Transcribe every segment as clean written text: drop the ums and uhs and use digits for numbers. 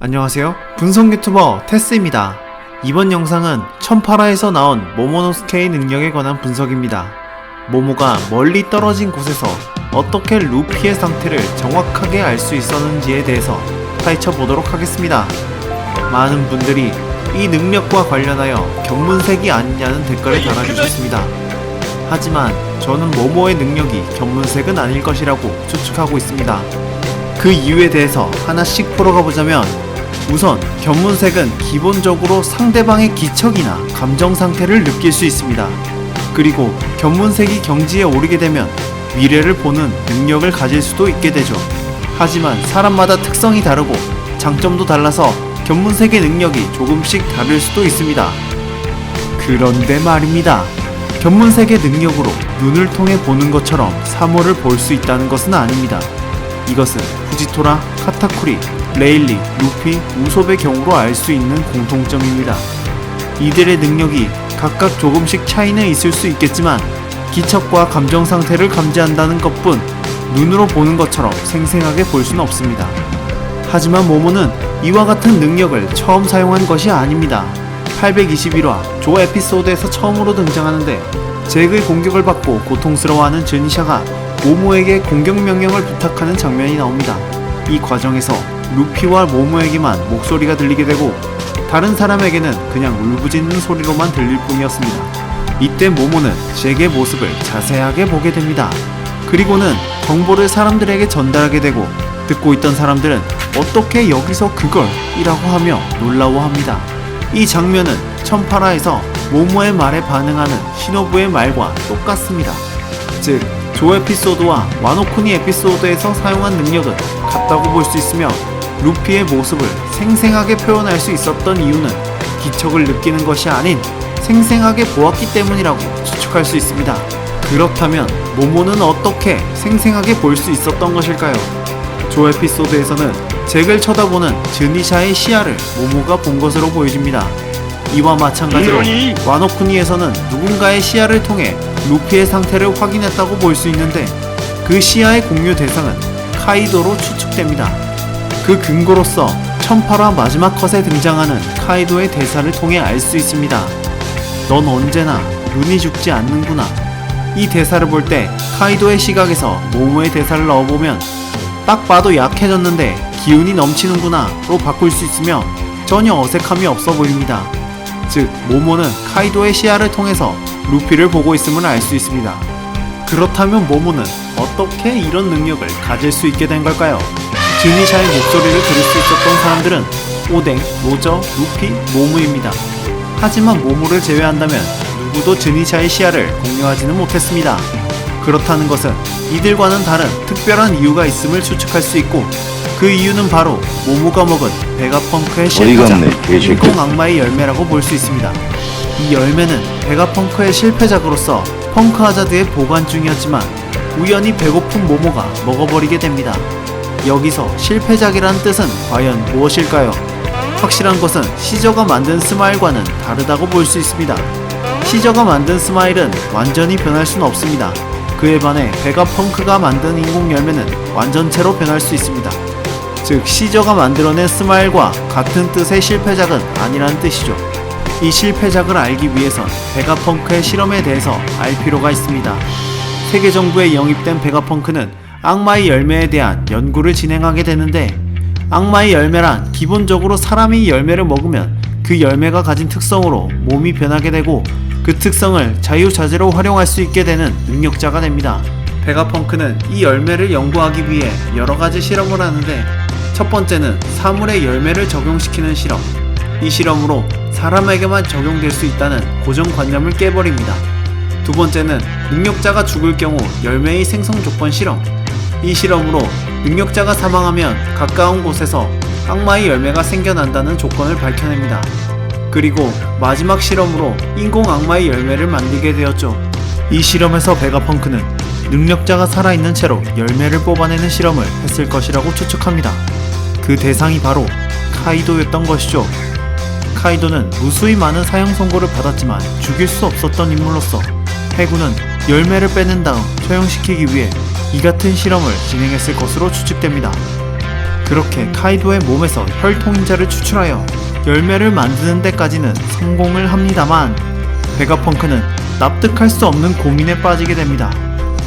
안녕하세요. 분석 유튜버 테스입니다. 이번 영상은 천파라에서 나온 모모노스케의 능력에 관한 분석입니다. 모모가 멀리 떨어진 곳에서 어떻게 루피의 상태를 정확하게 알 수 있었는지에 대해서 파헤쳐 보도록 하겠습니다. 많은 분들이 이 능력과 관련하여 견문색이 아니냐는 댓글을 달아주셨습니다. 하지만 저는 모모의 능력이 견문색은 아닐 것이라고 추측하고 있습니다. 그 이유에 대해서 하나씩 풀어가 보자면, 우선 견문색은 기본적으로 상대방의 기척이나 감정 상태를 느낄 수 있습니다. 그리고 견문색이 경지에 오르게 되면 미래를 보는 능력을 가질 수도 있게 되죠. 하지만 사람마다 특성이 다르고 장점도 달라서 견문색의 능력이 조금씩 다를 수도 있습니다. 그런데 말입니다. 견문색의 능력으로 눈을 통해 보는 것처럼 사물을 볼 수 있다는 것은 아닙니다. 이것은 후지토라, 카타쿠리, 레일리, 루피, 우솝의 경우로 알 수 있는 공통점입니다. 이들의 능력이 각각 조금씩 차이는 있을 수 있겠지만 기척과 감정 상태를 감지한다는 것뿐 눈으로 보는 것처럼 생생하게 볼 수는 없습니다. 하지만 모모는 이와 같은 능력을 처음 사용한 것이 아닙니다. 821화 조 에피소드에서 처음으로 등장하는데, 잭의 공격을 받고 고통스러워하는 즈니샤가 모모에게 공격 명령을 부탁하는 장면이 나옵니다. 이 과정에서 루피와 모모에게만 목소리가 들리게 되고 다른 사람에게는 그냥 울부짖는 소리로만 들릴 뿐이었습니다. 이때 모모는 잭의 모습을 자세하게 보게 됩니다. 그리고는 정보를 사람들에게 전달하게 되고, 듣고 있던 사람들은 어떻게 여기서 그걸? 이라고 하며 놀라워합니다. 이 장면은 천파라에서 모모의 말에 반응하는 시노부의 말과 똑같습니다. 즉, 조 에피소드와 와노쿠니 에피소드에서 사용한 능력은 같다고 볼 수 있으며, 루피의 모습을 생생하게 표현할 수 있었던 이유는 기척을 느끼는 것이 아닌 생생하게 보았기 때문이라고 추측할 수 있습니다. 그렇다면 모모는 어떻게 생생하게 볼 수 있었던 것일까요? 조 에피소드에서는 잭을 쳐다보는 즈니샤의 시야를 모모가 본 것으로 보여집니다. 이와 마찬가지로 와노쿠니에서는 누군가의 시야를 통해 루피의 상태를 확인했다고 볼 수 있는데, 그 시야의 공유 대상은 카이도로 추측됩니다. 그 근거로서 천파라 마지막 컷에 등장하는 카이도의 대사를 통해 알 수 있습니다. 넌 언제나 눈이 죽지 않는구나. 이 대사를 볼 때 카이도의 시각에서 모모의 대사를 넣어보면 딱 봐도 약해졌는데 기운이 넘치는구나 로 바꿀 수 있으며 전혀 어색함이 없어 보입니다. 즉, 모모는 카이도의 시야를 통해서 루피를 보고 있음을 알 수 있습니다. 그렇다면 모모는 어떻게 이런 능력을 가질 수 있게 된 걸까요? 즈니샤의 목소리를 들을 수 있었던 사람들은 오뎅, 로저, 루피, 모모입니다. 하지만 모모를 제외한다면 누구도 즈니샤의 시야를 공유하지는 못했습니다. 그렇다는 것은 이들과는 다른 특별한 이유가 있음을 추측할 수 있고, 그 이유는 바로 모모가 먹은 베가펑크의 실패작, 인공 악마의 열매라고 볼 수 있습니다. 이 열매는 베가펑크의 실패작으로서 펑크 하자드에 보관 중이었지만 우연히 배고픈 모모가 먹어버리게 됩니다. 여기서 실패작이란 뜻은 과연 무엇일까요? 확실한 것은 시저가 만든 스마일과는 다르다고 볼 수 있습니다. 시저가 만든 스마일은 완전히 변할 수는 없습니다. 그에 반해 베가펑크가 만든 인공 열매는 완전체로 변할 수 있습니다. 즉, 시저가 만들어낸 스마일과 같은 뜻의 실패작은 아니라는 뜻이죠. 이 실패작을 알기 위해선 베가펑크의 실험에 대해서 알 필요가 있습니다. 세계 정부에 영입된 베가펑크는 악마의 열매에 대한 연구를 진행하게 되는데, 악마의 열매란 기본적으로 사람이 열매를 먹으면 그 열매가 가진 특성으로 몸이 변하게 되고, 그 특성을 자유자재로 활용할 수 있게 되는 능력자가 됩니다. 베가펑크는 이 열매를 연구하기 위해 여러가지 실험을 하는데, 첫 번째는 사물의 열매를 적용시키는 실험. 이 실험으로 사람에게만 적용될 수 있다는 고정관념을 깨버립니다. 두 번째는 능력자가 죽을 경우 열매의 생성 조건 실험. 이 실험으로 능력자가 사망하면 가까운 곳에서 악마의 열매가 생겨난다는 조건을 밝혀냅니다. 그리고 마지막 실험으로 인공 악마의 열매를 만들게 되었죠. 이 실험에서 베가펑크는 능력자가 살아있는 채로 열매를 뽑아내는 실험을 했을 것이라고 추측합니다. 그 대상이 바로 카이도였던 것이죠. 카이도는 무수히 많은 사형 선고를 받았지만 죽일 수 없었던 인물로서 해군은 열매를 빼낸 다음 처형시키기 위해 이 같은 실험을 진행했을 것으로 추측됩니다. 그렇게 카이도의 몸에서 혈통인자를 추출하여 열매를 만드는 데까지는 성공을 합니다만 베가펑크는 납득할 수 없는 고민에 빠지게 됩니다.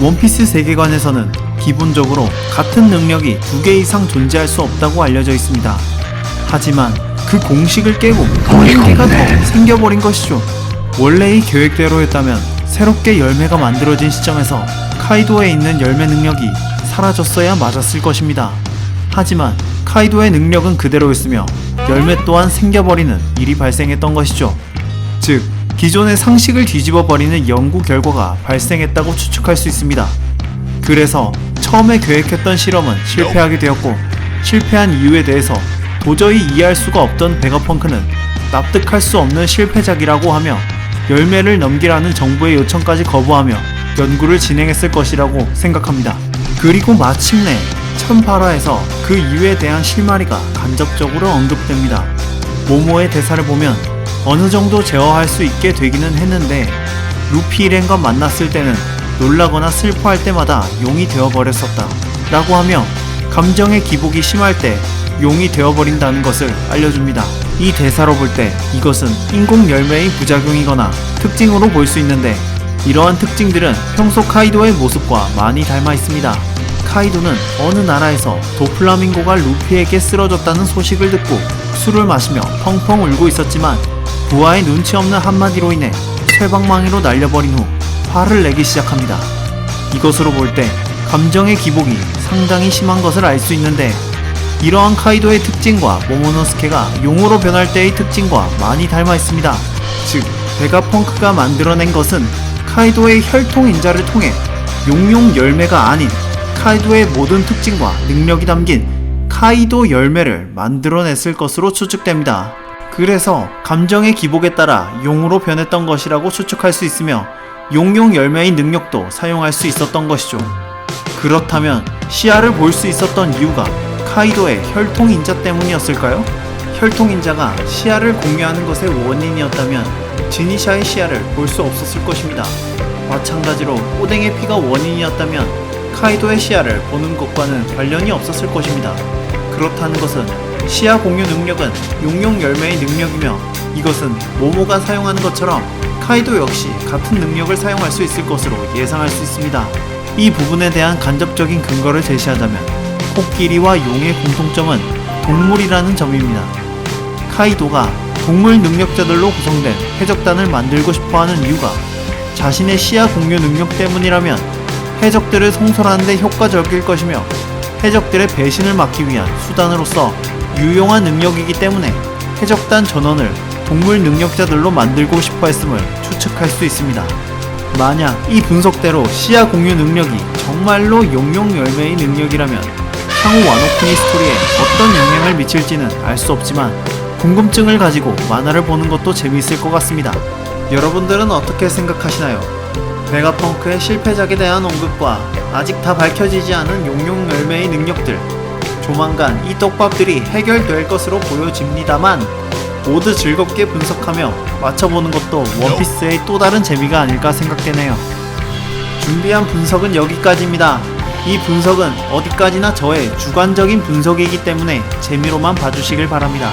원피스 세계관에서는 기본적으로 같은 능력이 2개 이상 존재할 수 없다고 알려져 있습니다. 하지만 그 공식을 깨고 다른 개가 더 생겨버린 것이죠. 원래의 계획대로였다면 새롭게 열매가 만들어진 시점에서 카이도에 있는 열매 능력이 사라졌어야 맞았을 것입니다. 하지만 카이도의 능력은 그대로였으며 열매 또한 생겨버리는 일이 발생했던 것이죠. 즉, 기존의 상식을 뒤집어버리는 연구 결과가 발생했다고 추측할 수 있습니다. 그래서 처음에 계획했던 실험은 실패하게 되었고, 실패한 이유에 대해서 도저히 이해할 수가 없던 베가펑크는 납득할 수 없는 실패작이라고 하며 열매를 넘기라는 정부의 요청까지 거부하며 연구를 진행했을 것이라고 생각합니다. 그리고 마침내 1008화에서 그 이유에 대한 실마리가 간접적으로 언급됩니다. 모모의 대사를 보면 어느 정도 제어할 수 있게 되기는 했는데 루피 일행과 만났을 때는 놀라거나 슬퍼할 때마다 용이 되어버렸었다 라고 하며 감정의 기복이 심할 때 용이 되어버린다는 것을 알려줍니다. 이 대사로 볼 때 이것은 인공 열매의 부작용이거나 특징으로 볼 수 있는데 이러한 특징들은 평소 카이도의 모습과 많이 닮아 있습니다. 카이도는 어느 나라에서 도플라밍고가 루피에게 쓰러졌다는 소식을 듣고 술을 마시며 펑펑 울고 있었지만 부하의 눈치 없는 한마디로 인해 쇠방망이로 날려버린 후 화를 내기 시작합니다. 이것으로 볼 때 감정의 기복이 상당히 심한 것을 알 수 있는데 이러한 카이도의 특징과 모모노스케가 용으로 변할 때의 특징과 많이 닮아 있습니다. 즉, 베가펑크가 만들어낸 것은 카이도의 혈통인자를 통해 용용 열매가 아닌 카이도의 모든 특징과 능력이 담긴 카이도 열매를 만들어냈을 것으로 추측됩니다. 그래서 감정의 기복에 따라 용으로 변했던 것이라고 추측할 수 있으며 용용 열매의 능력도 사용할 수 있었던 것이죠. 그렇다면 시야를 볼 수 있었던 이유가 카이도의 혈통인자 때문이었을까요? 혈통인자가 시야를 공유하는 것의 원인이었다면 지니샤의 시야를 볼 수 없었을 것입니다. 마찬가지로 오뎅의 피가 원인이었다면 카이도의 시야를 보는 것과는 관련이 없었을 것입니다. 그렇다는 것은 시야 공유 능력은 용용 열매의 능력이며 이것은 모모가 사용하는 것처럼 카이도 역시 같은 능력을 사용할 수 있을 것으로 예상할 수 있습니다. 이 부분에 대한 간접적인 근거를 제시하자면 코끼리와 용의 공통점은 동물이라는 점입니다. 카이도가 동물 능력자들로 구성된 해적단을 만들고 싶어하는 이유가 자신의 시야 공유 능력 때문이라면 해적들을 송설하는 데 효과적일 것이며 해적들의 배신을 막기 위한 수단으로서 유용한 능력이기 때문에 해적단 전원을 동물 능력자들로 만들고 싶어 했음을 추측할 수 있습니다. 만약 이 분석대로 시야 공유 능력이 정말로 용용 열매의 능력이라면 향후 와노쿠니 스토리에 어떤 영향을 미칠지는 알 수 없지만 궁금증을 가지고 만화를 보는 것도 재미있을 것 같습니다. 여러분들은 어떻게 생각하시나요? 베가펑크의 실패작에 대한 언급과 아직 다 밝혀지지 않은 용용 열매의 능력들, 조만간 이 떡밥들이 해결될 것으로 보여집니다만 모두 즐겁게 분석하며 맞춰보는 것도 원피스의 또 다른 재미가 아닐까 생각되네요. 준비한 분석은 여기까지입니다. 이 분석은 어디까지나 저의 주관적인 분석이기 때문에 재미로만 봐주시길 바랍니다.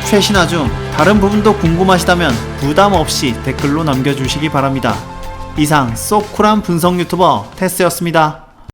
최신화 중 다른 부분도 궁금하시다면 부담 없이 댓글로 남겨주시기 바랍니다. 이상 쏙 쿨한 분석 유튜버 테스였습니다.